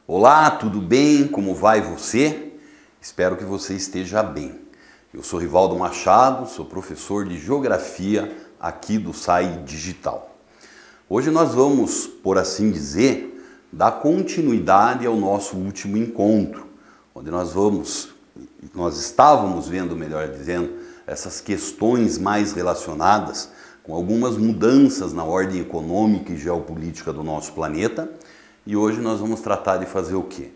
Olá, tudo bem? Como vai você? Espero que você esteja bem. Eu sou Rivaldo Machado, sou professor de Geografia aqui do SAI Digital. Hoje nós vamos, por assim dizer, dar continuidade ao nosso último encontro, onde nós estávamos vendo, melhor dizendo, essas questões mais relacionadas com algumas mudanças na ordem econômica e geopolítica do nosso planeta. E hoje nós vamos tratar de fazer o quê?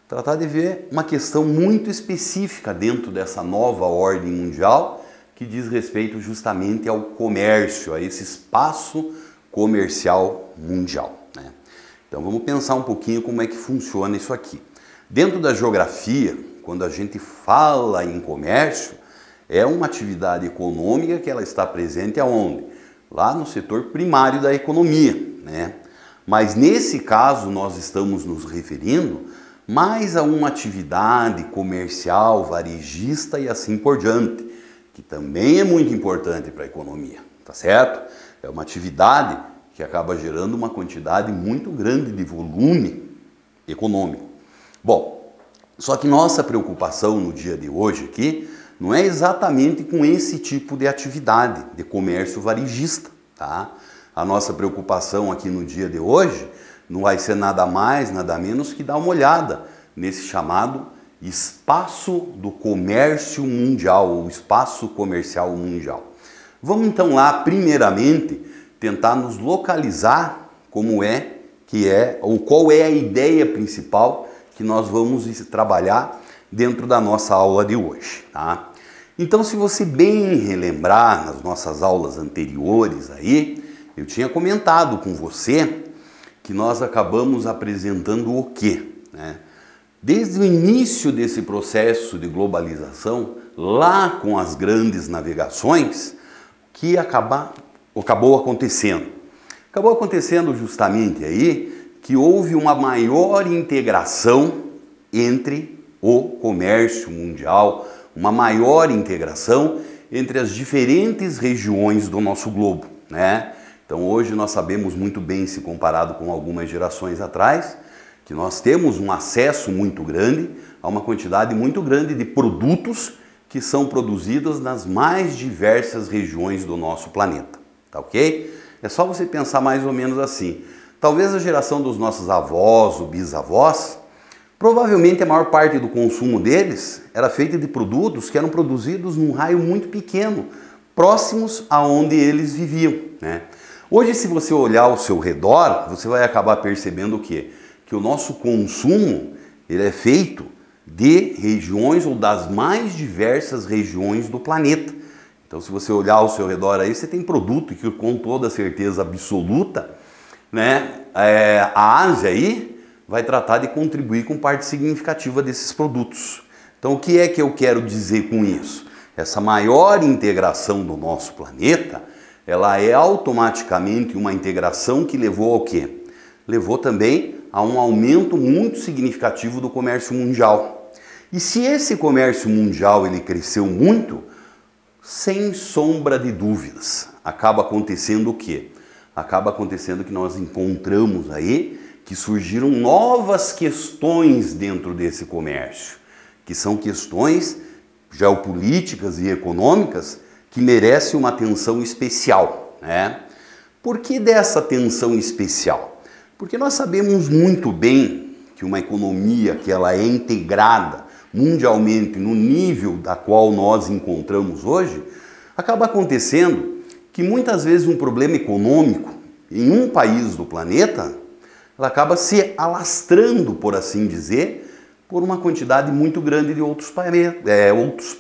Tratar de ver uma questão muito específica dentro dessa nova ordem mundial que diz respeito justamente ao comércio, a esse espaço comercial mundial, né? Então vamos pensar um pouquinho como é que funciona isso aqui. Dentro da geografia, quando a gente fala em comércio, é uma atividade econômica que ela está presente aonde? Lá no setor primário da economia, né? Mas nesse caso nós estamos nos referindo mais a uma atividade comercial, varejista e assim por diante, que também é muito importante para a economia, tá certo? É uma atividade que acaba gerando uma quantidade muito grande de volume econômico. Bom, só que nossa preocupação no dia de hoje aqui não é exatamente com esse tipo de atividade de comércio varejista, tá? A nossa preocupação aqui no dia de hoje não vai ser nada mais, nada menos que dar uma olhada nesse chamado espaço do comércio mundial, ou espaço comercial mundial. Vamos então lá, primeiramente, tentar nos localizar ou qual é a ideia principal que nós vamos trabalhar dentro da nossa aula de hoje, tá? Então, se você bem relembrar nas nossas aulas anteriores aí, eu tinha comentado com você que nós acabamos apresentando o quê, né? Desde o início desse processo de globalização, lá com as grandes navegações, que acabou acontecendo. Acabou acontecendo justamente aí que houve uma maior integração entre o comércio mundial, uma maior integração entre as diferentes regiões do nosso globo, né? Então hoje nós sabemos muito bem, se comparado com algumas gerações atrás, que nós temos um acesso muito grande a uma quantidade muito grande de produtos que são produzidos nas mais diversas regiões do nosso planeta, tá ok? É só você pensar mais ou menos assim. Talvez a geração dos nossos avós ou bisavós, provavelmente a maior parte do consumo deles era feita de produtos que eram produzidos num raio muito pequeno, próximos aonde eles viviam, né? Hoje, se você olhar ao seu redor, você vai acabar percebendo o quê? Que o nosso consumo ele é feito de regiões ou das mais diversas regiões do planeta. Então, se você olhar ao seu redor aí, você tem produto que com toda certeza absoluta, né? A Ásia aí vai tratar de contribuir com parte significativa desses produtos. Então, o que é que eu quero dizer com isso? Essa maior integração do nosso planeta, ela é automaticamente uma integração que levou ao quê? Levou também a um aumento muito significativo do comércio mundial. E se esse comércio mundial ele cresceu muito, sem sombra de dúvidas, acaba acontecendo o quê? Acaba acontecendo que nós encontramos aí que surgiram novas questões dentro desse comércio, que são questões geopolíticas e econômicas que merecem uma atenção especial, né? Por que dessa atenção especial? Porque nós sabemos muito bem que uma economia que ela é integrada mundialmente no nível da qual nós encontramos hoje, acaba acontecendo que muitas vezes um problema econômico em um país do planeta, ela acaba se alastrando, por assim dizer, por uma quantidade muito grande de outros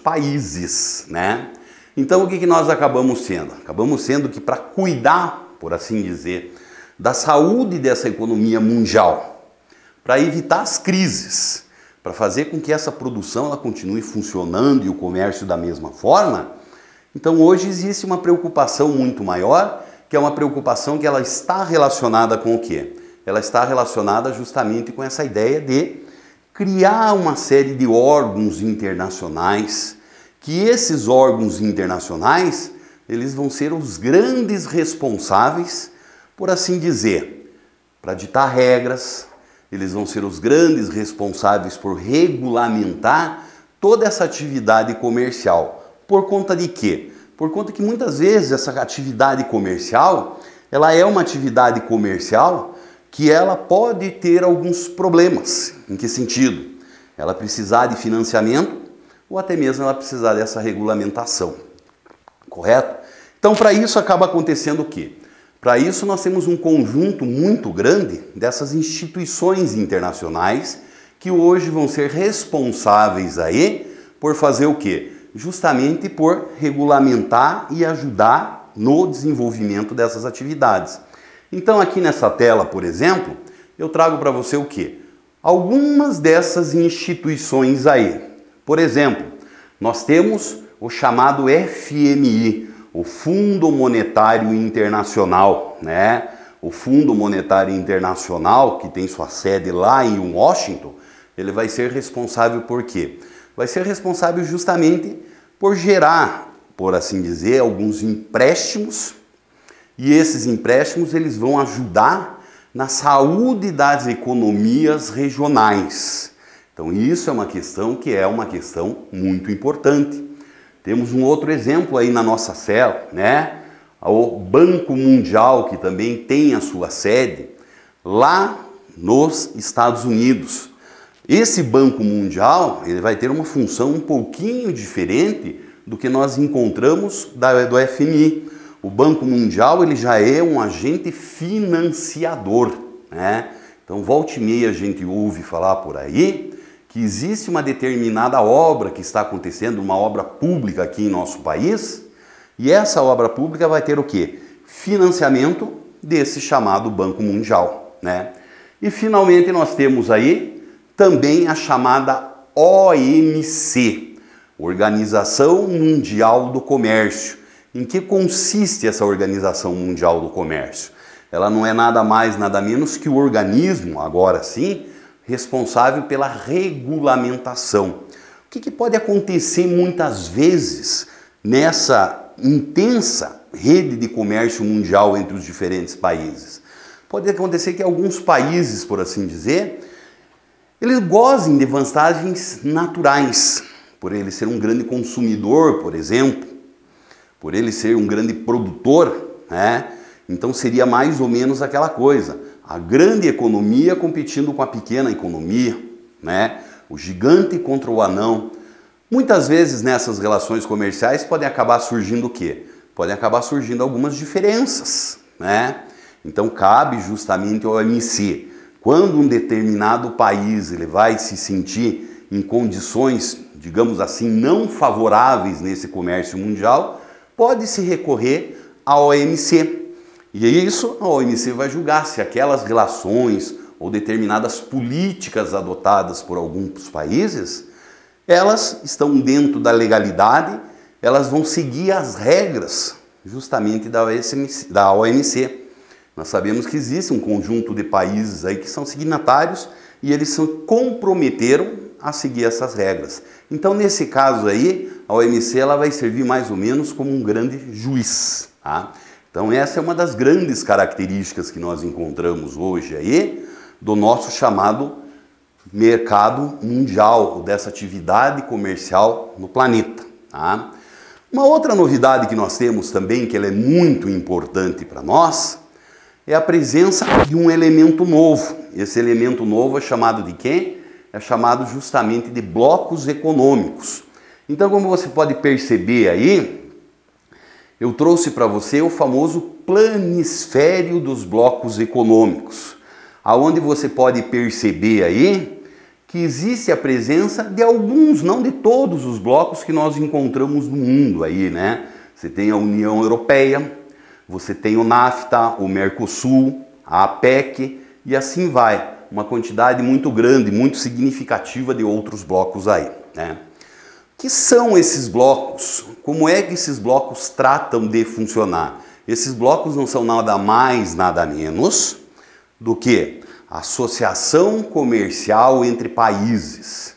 países, né? Então o que nós acabamos sendo? Acabamos sendo que para cuidar, por assim dizer, da saúde dessa economia mundial, para evitar as crises, para fazer com que essa produção ela continue funcionando e o comércio da mesma forma, então hoje existe uma preocupação muito maior, que é uma preocupação que ela está relacionada com o quê? Ela está relacionada justamente com essa ideia de criar uma série de órgãos internacionais, que esses órgãos internacionais, eles vão ser os grandes responsáveis, por assim dizer, para ditar regras, eles vão ser os grandes responsáveis por regulamentar toda essa atividade comercial. Por conta de quê? Por conta que muitas vezes essa atividade comercial, ela é uma atividade comercial que ela pode ter alguns problemas. Em que sentido? Ela precisar de financiamento ou até mesmo ela precisar dessa regulamentação. Correto? Então, para isso acaba acontecendo o quê? Para isso nós temos um conjunto muito grande dessas instituições internacionais que hoje vão ser responsáveis aí por fazer o quê? Justamente por regulamentar e ajudar no desenvolvimento dessas atividades. Então aqui nessa tela, por exemplo, eu trago para você o quê? Algumas dessas instituições aí. Por exemplo, nós temos o chamado FMI, o Fundo Monetário Internacional, né? O Fundo Monetário Internacional, que tem sua sede lá em Washington, ele vai ser responsável por quê? Vai ser responsável justamente por gerar, por assim dizer, alguns empréstimos, e esses empréstimos eles vão ajudar na saúde das economias regionais. Então isso é uma questão que é uma questão muito importante. Temos um outro exemplo aí na nossa cela, né? O Banco Mundial, que também tem a sua sede lá nos Estados Unidos. Esse Banco Mundial, ele vai ter uma função um pouquinho diferente do que nós encontramos do FMI. O Banco Mundial, ele já é um agente financiador, né? Então, volta e meia a gente ouve falar por aí que existe uma determinada obra que está acontecendo, uma obra pública aqui em nosso país, e essa obra pública vai ter o quê? Financiamento desse chamado Banco Mundial, né? E finalmente nós temos aí também a chamada OMC, Organização Mundial do Comércio. Em que consiste essa Organização Mundial do Comércio? Ela não é nada mais, nada menos que o organismo, agora sim, responsável pela regulamentação. O que pode acontecer muitas vezes nessa intensa rede de comércio mundial entre os diferentes países? Pode acontecer que alguns países, por assim dizer, eles gozem de vantagens naturais, por ele ser um grande consumidor, por exemplo, por ele ser um grande produtor, né? Então seria mais ou menos aquela coisa, a grande economia competindo com a pequena economia, né? O gigante contra o anão. Muitas vezes nessas relações comerciais podem acabar surgindo o quê? Podem acabar surgindo algumas diferenças, né? Então cabe justamente ao OMC. Quando um determinado país ele vai se sentir em condições, digamos assim, não favoráveis nesse comércio mundial, pode-se recorrer à OMC. E é isso, a OMC vai julgar se aquelas relações ou determinadas políticas adotadas por alguns países, elas estão dentro da legalidade, elas vão seguir as regras justamente da OMC. Nós sabemos que existe um conjunto de países aí que são signatários e eles se comprometeram a seguir essas regras. Então, nesse caso aí, a OMC ela vai servir mais ou menos como um grande juiz, tá? Então essa é uma das grandes características que nós encontramos hoje aí do nosso chamado mercado mundial, dessa atividade comercial no planeta, tá? Uma outra novidade que nós temos também, que ela é muito importante para nós, é a presença de um elemento novo. Esse elemento novo é chamado de quê? É chamado justamente de blocos econômicos. Então, como você pode perceber aí, eu trouxe para você o famoso planisfério dos blocos econômicos, aonde você pode perceber aí que existe a presença de alguns, não de todos os blocos que nós encontramos no mundo aí, né? Você tem a União Europeia, você tem o NAFTA, o Mercosul, a APEC e assim vai. Uma quantidade muito grande, muito significativa de outros blocos aí, né? O que são esses blocos? Como é que esses blocos tratam de funcionar? Esses blocos não são nada mais, nada menos do que associação comercial entre países.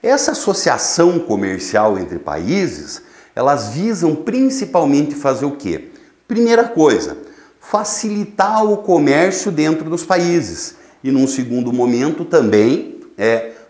Essa associação comercial entre países, elas visam principalmente fazer o quê? Primeira coisa, facilitar o comércio dentro dos países. e num segundo momento também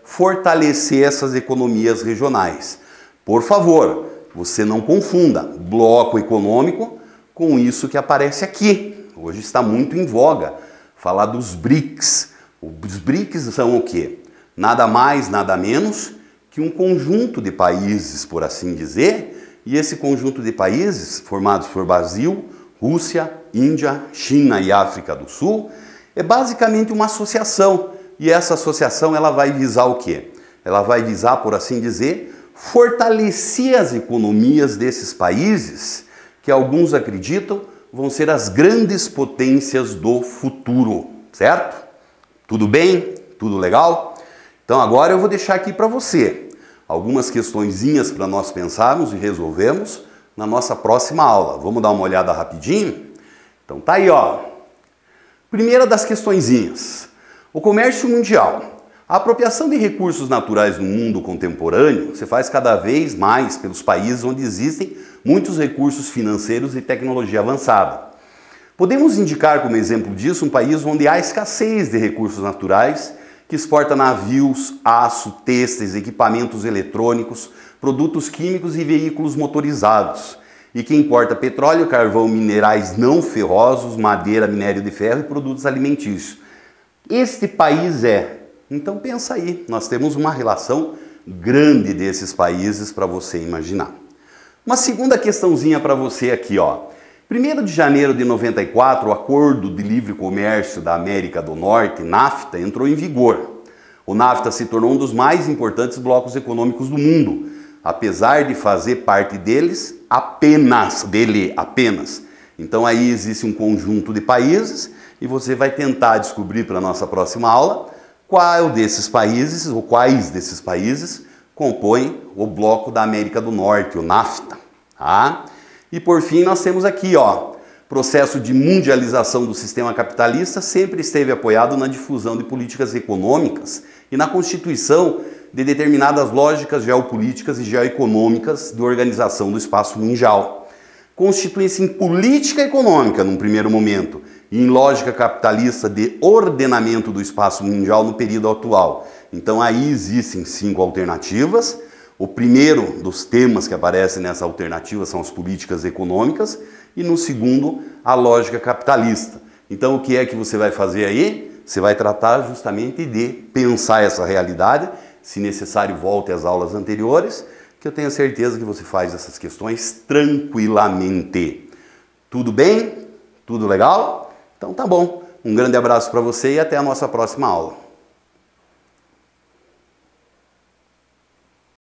fortalecer essas economias regionais. Por favor, você não confunda bloco econômico com isso que aparece aqui. Hoje está muito em voga falar dos BRICS. Os BRICS são o quê? Nada mais, nada menos que um conjunto de países, por assim dizer, e esse conjunto de países, formados por Brasil, Rússia, Índia, China e África do Sul, é basicamente uma associação. E essa associação ela vai visar o quê? Ela vai visar, por assim dizer, fortalecer as economias desses países que alguns acreditam vão ser as grandes potências do futuro, certo? Tudo bem? Tudo legal? Então agora eu vou deixar aqui para você algumas questõezinhas para nós pensarmos e resolvermos na nossa próxima aula. Vamos dar uma olhada rapidinho? Então tá aí, ó. Primeira das questõezinhas. O comércio mundial. A apropriação de recursos naturais no mundo contemporâneo se faz cada vez mais pelos países onde existem muitos recursos financeiros e tecnologia avançada. Podemos indicar como exemplo disso um país onde há escassez de recursos naturais, que exporta navios, aço, têxteis, equipamentos eletrônicos, produtos químicos e veículos motorizados, e que importa petróleo, carvão, minerais não ferrosos, madeira, minério de ferro e produtos alimentícios. Este país Então pensa aí, nós temos uma relação grande desses países para você imaginar. Uma segunda questãozinha para você aqui, ó. 1º de janeiro de 94, o Acordo de Livre Comércio da América do Norte, NAFTA, entrou em vigor. O NAFTA se tornou um dos mais importantes blocos econômicos do mundo, apesar de fazer parte apenas. Então aí existe um conjunto de países e você vai tentar descobrir para a nossa próxima aula quais desses países compõem o bloco da América do Norte, o NAFTA. Tá? E por fim nós temos aqui, ó, processo de mundialização do sistema capitalista sempre esteve apoiado na difusão de políticas econômicas e na constituição de determinadas lógicas geopolíticas e geoeconômicas de organização do espaço mundial. Constitui-se em política econômica num primeiro momento e em lógica capitalista de ordenamento do espaço mundial no período atual. Então aí existem 5 alternativas. O primeiro dos temas que aparecem nessa alternativa são as políticas econômicas e no segundo a lógica capitalista. Então o que é que você vai fazer aí? Você vai tratar justamente de pensar essa realidade, se necessário volte às aulas anteriores, que eu tenho certeza que você faz essas questões tranquilamente. Tudo bem? Tudo legal? Então tá bom. Um grande abraço para você e até a nossa próxima aula.